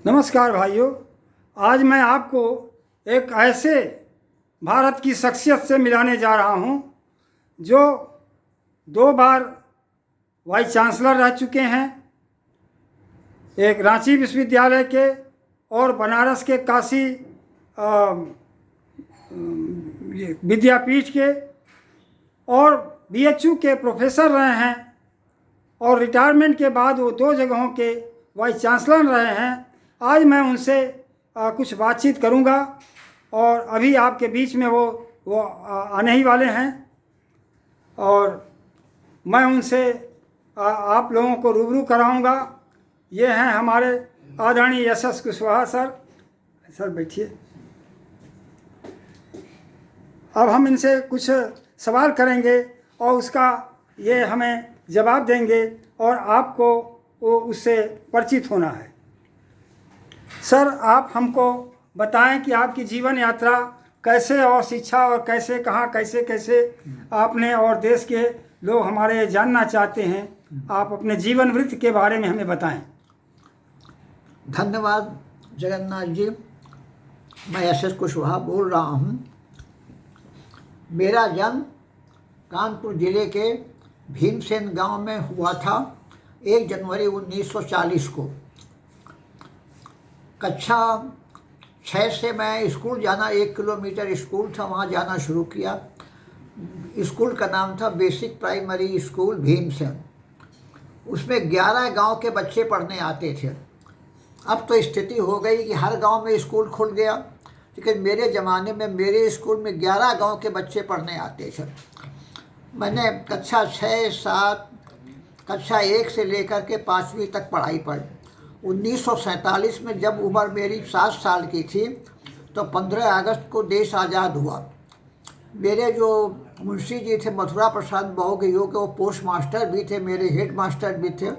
नमस्कार भाइयों। आज मैं आपको एक ऐसे भारत की शख्सियत से मिलाने जा रहा हूं जो 2 बार वाइस चांसलर रह चुके हैं, एक रांची विश्वविद्यालय के और बनारस के काशी विद्यापीठ के, और बीएचयू के प्रोफेसर रहे हैं, और रिटायरमेंट के बाद वो 2 जगहों के वाइस चांसलर रहे हैं। आज मैं उनसे कुछ बातचीत करूंगा और अभी आपके बीच में वो आने ही वाले हैं, और मैं उनसे आप लोगों को रूबरू कराऊंगा। ये हैं हमारे आदरणीय यशस कुशवाहा सर। सर बैठिए। अब हम इनसे कुछ सवाल करेंगे और उसका ये हमें जवाब देंगे और आपको उससे परिचित होना है। सर, आप हमको बताएं कि आपकी जीवन यात्रा कैसे, और शिक्षा और कैसे, कहाँ, कैसे कैसे आपने, और देश के लोग हमारे जानना चाहते हैं, आप अपने जीवन वृत्त के बारे में हमें बताएं। धन्यवाद जगन्नाथ जी। मैं यशस कुशवाहा बोल रहा हूँ। मेरा जन्म कानपुर ज़िले के भीमसेन गांव में हुआ था 1 जनवरी 1940 को। कक्षा 6 से मैं स्कूल जाना, 1 किलोमीटर स्कूल था, वहाँ जाना शुरू किया। स्कूल का नाम था बेसिक प्राइमरी स्कूल भीमसेन। उसमें 11 गांव के बच्चे पढ़ने आते थे। अब तो स्थिति हो गई कि हर गांव में स्कूल खुल गया, लेकिन मेरे ज़माने में मेरे स्कूल में 11 गांव के बच्चे पढ़ने आते थे। मैंने कक्षा 6, 7, कक्षा 1 से लेकर के 5वीं तक पढ़ाई पढ़ी। 1947 में जब उम्र मेरी 7 साल की थी तो 15 अगस्त को देश आज़ाद हुआ। मेरे जो मुंशी जी थे मथुरा प्रसाद बहुगुणा के, वो पोस्ट मास्टर भी थे, मेरे हेड मास्टर भी थे।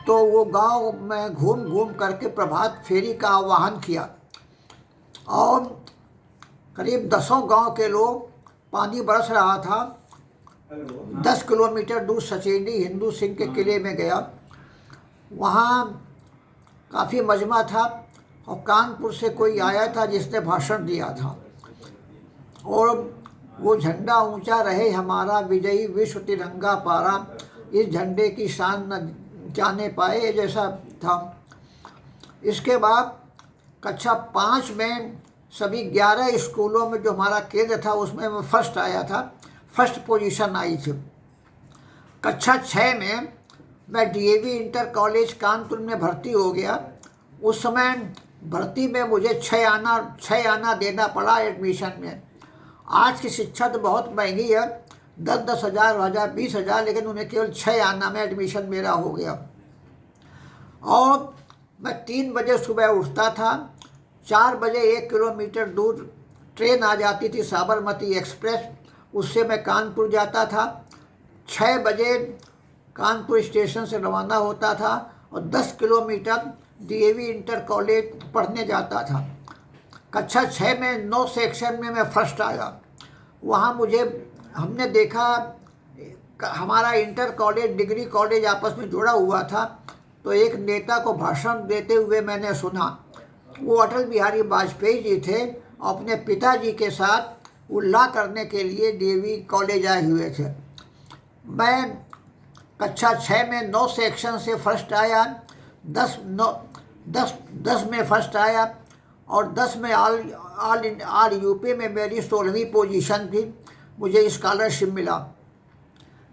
तो वो गांव में घूम घूम करके प्रभात फेरी का आह्वान किया और करीब 10 गांव के लोग, पानी बरस रहा था, 10 किलोमीटर दूर सचेंडी हिंदू सिंह के किले में गया। वहाँ काफ़ी मजमा था और कानपुर से कोई आया था जिसने भाषण दिया था, और वो झंडा ऊंचा रहे हमारा, विजयी विश्व तिरंगा पारा, इस झंडे की शान न जाने पाए, जैसा था। इसके बाद कक्षा 5 में सभी 11 स्कूलों में जो हमारा केंद्र था उसमें मैं फर्स्ट आया था, फर्स्ट पोजीशन आई थी। कक्षा 6 में मैं डीएवी इंटर कॉलेज कानपुर में भर्ती हो गया। उस समय भर्ती में मुझे 6 आना देना पड़ा एडमिशन में। आज की शिक्षा तो बहुत महंगी है, 10-10 हज़ार, 20 हज़ार, लेकिन उन्हें केवल 6 आना में एडमिशन मेरा हो गया। और मैं 3 बजे सुबह उठता था, 4 बजे 1 किलोमीटर दूर ट्रेन आ जाती थी साबरमती एक्सप्रेस, उससे मैं कानपुर जाता था। 6 बजे कानपुर स्टेशन से रवाना होता था और 10 किलोमीटर डीएवी इंटर कॉलेज पढ़ने जाता था। कक्षा 6 में 9 सेक्शन में मैं फर्स्ट आया। वहाँ हमने देखा हमारा इंटर कॉलेज डिग्री कॉलेज आपस में जुड़ा हुआ था, तो एक नेता को भाषण देते हुए मैंने सुना। वो अटल बिहारी वाजपेयी जी थे, अपने पिताजी के साथ उल्लाह करने के लिए डीएवी कॉलेज आए हुए थे। मैं कक्षा 6 में 9 सेक्शन से फर्स्ट आया, 10 में फर्स्ट आया, और 10 में ऑल यूपी में मेरी 16वीं पोजीशन थी, मुझे स्कॉलरशिप मिला।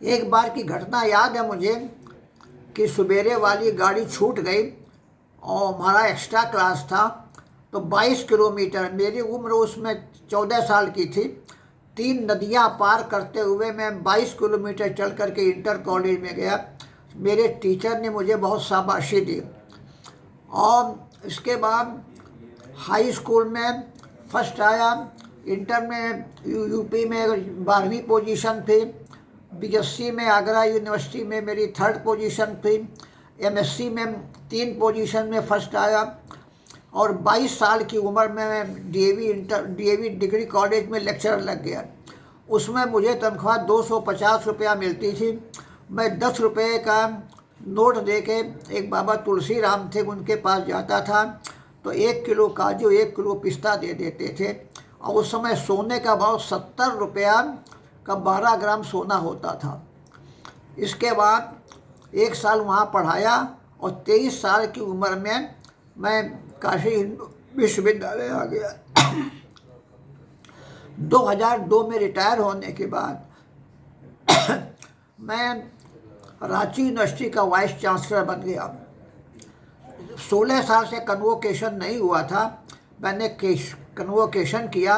एक बार की घटना याद है मुझे कि सवेरे वाली गाड़ी छूट गई और हमारा एक्स्ट्रा क्लास था, तो 22 किलोमीटर, मेरी उम्र उसमें 14 साल की थी, 3 नदियां पार करते हुए मैं 22 किलोमीटर चल करके इंटर कॉलेज में गया। मेरे टीचर ने मुझे बहुत शाबाशी दी। और इसके बाद हाई स्कूल में फर्स्ट आया, इंटर में यूपी में 12वीं पोजीशन थी, बीएससी में आगरा यूनिवर्सिटी में मेरी 3rd पोजीशन थी, एमएससी में 3 पोजीशन में फर्स्ट आया, और 22 साल की उम्र में मैं डीएवी डिग्री कॉलेज में लेक्चरर लग गया। उसमें मुझे तनख्वाह 250 रुपया मिलती थी। मैं 10 रुपये का नोट दे के एक बाबा तुलसी राम थे, उनके पास जाता था तो 1 किलो काजू 1 किलो पिस्ता दे देते थे। और उस समय सोने का भाव 70 रुपया का 12 ग्राम सोना होता था। इसके बाद 1 साल वहाँ पढ़ाया और 23 साल की उम्र में मैं काशी हिंदू विश्वविद्यालय आ गया। 2002 में रिटायर होने के बाद मैं रांची यूनिवर्सिटी का वाइस चांसलर बन गया। 16 साल से कन्वोकेशन नहीं हुआ था, मैंने कन्वोकेशन किया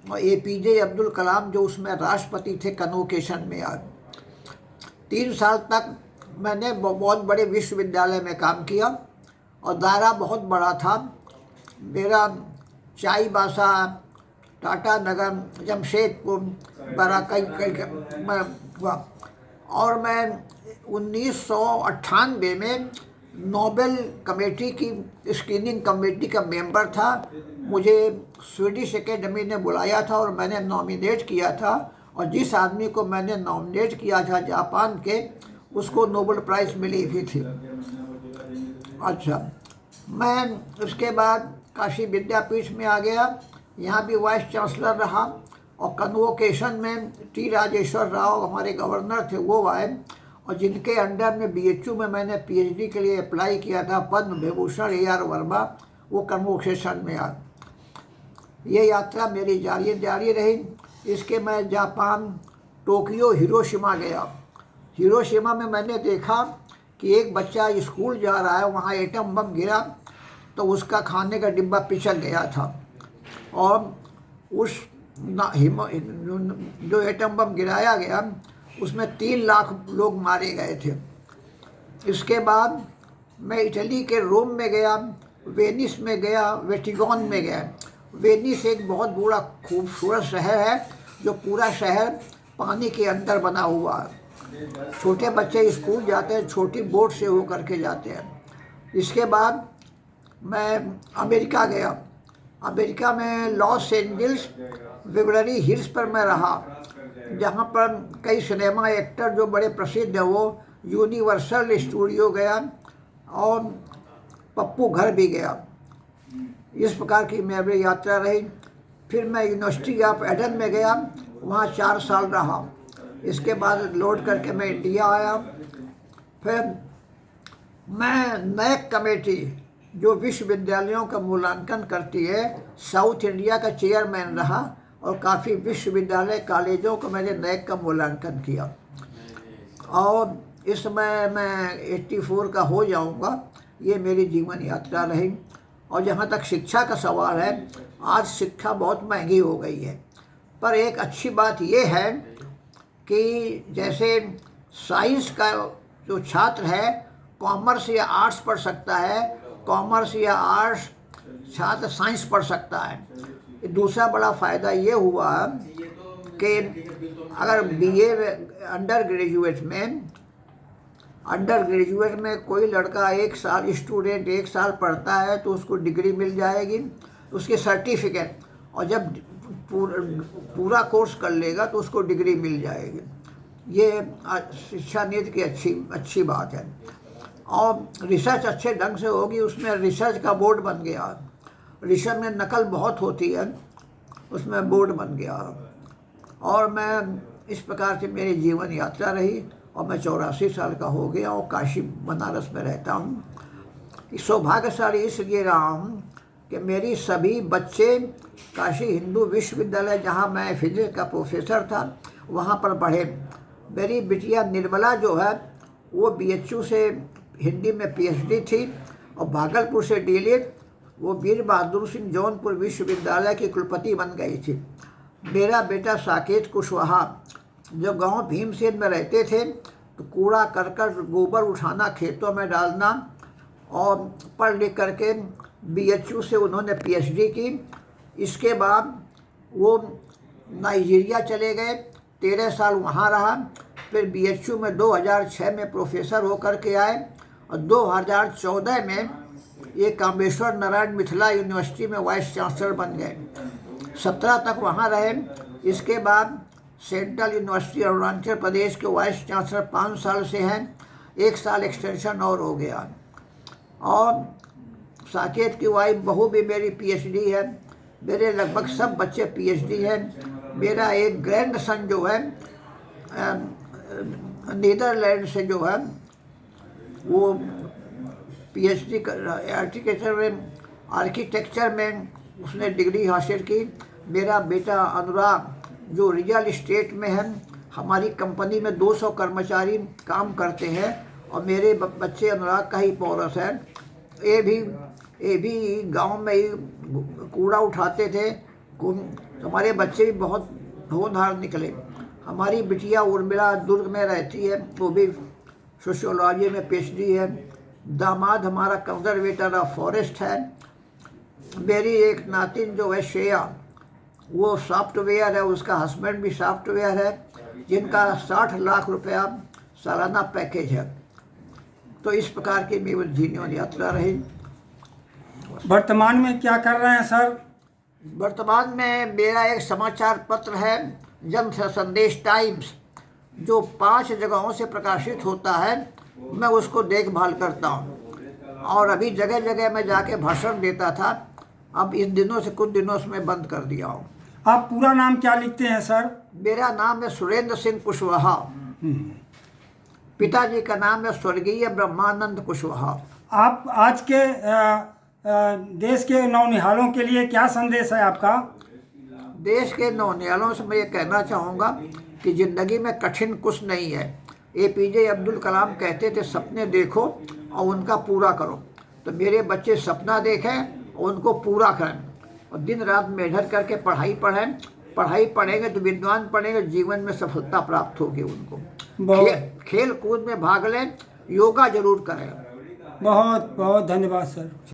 और APJ अब्दुल कलाम जो उसमें राष्ट्रपति थे कन्वोकेशन में आ। 3 साल तक मैंने बहुत बड़े विश्वविद्यालय में काम किया और दायरा बहुत बड़ा था मेरा। चाईबासा, टाटा नगर, जमशेदपुर, कई मैं हुआ। और मैं 1998 में नोबेल कमेटी की स्क्रीनिंग कमेटी का मेंबर था। मुझे स्वीडिश एकेडमी ने बुलाया था और मैंने नॉमिनेट किया था, और जिस आदमी को मैंने नॉमिनेट किया था जापान के, उसको नोबेल प्राइज़ मिली भी थी। अच्छा, मैं उसके बाद काशी विद्यापीठ में आ गया, यहाँ भी वाइस चांसलर रहा। और कन्वोकेशन में T राजेश्वर राव हमारे गवर्नर थे, वो आए, और जिनके अंडर में BHU में मैंने PhD के लिए अप्लाई किया था, पद्म विभूषण AR वर्मा, वो कन्वोकेशन में आ। ये यात्रा मेरी जारी रही। इसके मैं जापान, टोक्यो, हिरोशिमा गया। हिरोशिमा में मैंने देखा कि एक बच्चा स्कूल जा रहा है, वहाँ एटम बम गिरा तो उसका खाने का डिब्बा पिछल गया था, और उस जो एटम बम गिराया गया उसमें 3 लाख लोग मारे गए थे। इसके बाद मैं इटली के रोम में गया, वेनिस में गया, वेटिकन में गया। वेनिस एक बहुत बड़ा खूबसूरत शहर है, जो पूरा शहर पानी के अंदर बना हुआ है। छोटे बच्चे स्कूल जाते हैं, छोटी बोट से हो करके जाते हैं। इसके बाद मैं अमेरिका गया। अमेरिका में लॉस एंजल्स, बेवरली हिल्स पर मैं रहा, जहाँ पर कई सिनेमा एक्टर जो बड़े प्रसिद्ध हैं, वो यूनिवर्सल स्टूडियो गया और पप्पू घर भी गया। इस प्रकार की मेरी यात्रा रही। फिर मैं यूनिवर्सिटी ऑफ एडन में गया, वहाँ 4 साल रहा। इसके बाद लौट करके मैं इंडिया आया। फिर मैं नैक कमेटी जो विश्वविद्यालयों का मूल्यांकन करती है, साउथ इंडिया का चेयरमैन रहा, और काफ़ी विश्वविद्यालय कॉलेजों को मैंने नैक का मूल्यांकन किया। और इस समय मैं 84 का हो जाऊंगा। ये मेरी जीवन यात्रा रही। और जहाँ तक शिक्षा का सवाल है, आज शिक्षा बहुत महंगी हो गई है, पर एक अच्छी बात ये है कि जैसे साइंस का जो छात्र है कॉमर्स या आर्ट्स पढ़ सकता है, कॉमर्स या आर्ट्स छात्र साइंस पढ़ सकता है। दूसरा बड़ा फ़ायदा ये हुआ कि अगर BA अंडर ग्रेजुएट में कोई लड़का 1 साल स्टूडेंट 1 साल पढ़ता है तो उसको डिग्री मिल जाएगी, उसके सर्टिफिकेट, और जब पूरा कोर्स कर लेगा तो उसको डिग्री मिल जाएगी। ये शिक्षा नीति की अच्छी बात है। और रिसर्च अच्छे ढंग से होगी, उसमें रिसर्च का बोर्ड बन गया। रिसर्च में नकल बहुत होती है, उसमें बोर्ड बन गया। और मैं इस प्रकार से मेरी जीवन यात्रा रही, और मैं 84 साल का हो गया और काशी बनारस में रहता हूँ। सौभाग्यशाली इसलिए रहा हूँ कि मेरी सभी बच्चे काशी हिंदू विश्वविद्यालय, जहाँ मैं फिजिक्स का प्रोफेसर था, वहाँ पर पढ़े। मेरी बिटिया निर्मला जो है वो BHU से हिंदी में PhD थी, और भागलपुर से DLED, वो वीर बहादुर सिंह जौनपुर विश्वविद्यालय की कुलपति बन गई थी। मेरा बेटा साकेत कुशवाहा जो गांव भीमसेन में रहते थे, तो कूड़ा करकट गोबर उठाना, खेतों में डालना, और पढ़ लिख करके BHU से उन्होंने PhD की। इसके बाद वो नाइजीरिया चले गए, 13 साल वहाँ रहा। फिर BHU में 2006 में प्रोफेसर होकर के आए, और 2014 में ये कामेश्वर नारायण मिथिला यूनिवर्सिटी में वाइस चांसलर बन गए। 17 तक वहाँ रहे। इसके बाद सेंट्रल यूनिवर्सिटी अरुणाचल प्रदेश के वाइस चांसलर 5 साल से हैं। 1 साल एक्सटेंशन और हो गया। और साकेत की वाइफ बहू भी मेरी पीएचडी है। मेरे लगभग सब बच्चे पीएचडी हैं। मेरा एक ग्रैंड सन जो है नीदरलैंड से जो है वो पीएचडी आर्किटेक्चर में उसने डिग्री हासिल की। मेरा बेटा अनुराग जो रियल इस्टेट में है, हमारी कंपनी में 200 कर्मचारी काम करते हैं और मेरे बच्चे अनुराग का ही पौरस है। ये भी गांव में ही कूड़ा उठाते थे। हमारे बच्चे भी बहुत होनहार निकले। हमारी बिटिया उर्मिला दुर्ग में रहती है, वो भी सोशियोलॉजी में पीएचडी है। दामाद हमारा कंजर्वेटर ऑफ फॉरेस्ट है। मेरी एक नातिन जो है श्रेया, वो सॉफ्टवेयर है, उसका हस्बैंड भी सॉफ्टवेयर है, जिनका 60 लाख रुपया सालाना पैकेज है। तो इस प्रकार की मेरी जीवन यात्रा रही। वर्तमान में क्या कर रहे हैं सर? वर्तमान में मेरा एक समाचार पत्र है जन संदेश टाइम्स, जो 5 जगहों से प्रकाशित होता है। मैं उसको देखभाल करता हूँ और अभी जगह जगह में जाके भाषण देता था। अब इस दिनों से कुछ दिनों से मैं बंद कर दिया हूँ। आप पूरा नाम क्या लिखते हैं सर? मेरा नाम है सुरेंद्र सिंह कुशवाहा। पिताजी का नाम है स्वर्गीय ब्रह्मानंद कुशवाहा। आप आज के देश के नौनिहालों के लिए क्या संदेश है आपका? देश के नौनिहालों से मैं ये कहना चाहूँगा कि ज़िंदगी में कठिन कुछ नहीं है। APJ अब्दुल कलाम कहते थे सपने देखो और उनका पूरा करो। तो मेरे बच्चे सपना देखें और उनको पूरा करें और दिन रात मेहनत करके पढ़ाई पढ़ेंगे तो विद्वान पढ़ेंगे, जीवन में सफलता प्राप्त होगी उनको। खेल कूद में भाग लें, योगा जरूर करें। बहुत बहुत धन्यवाद सर।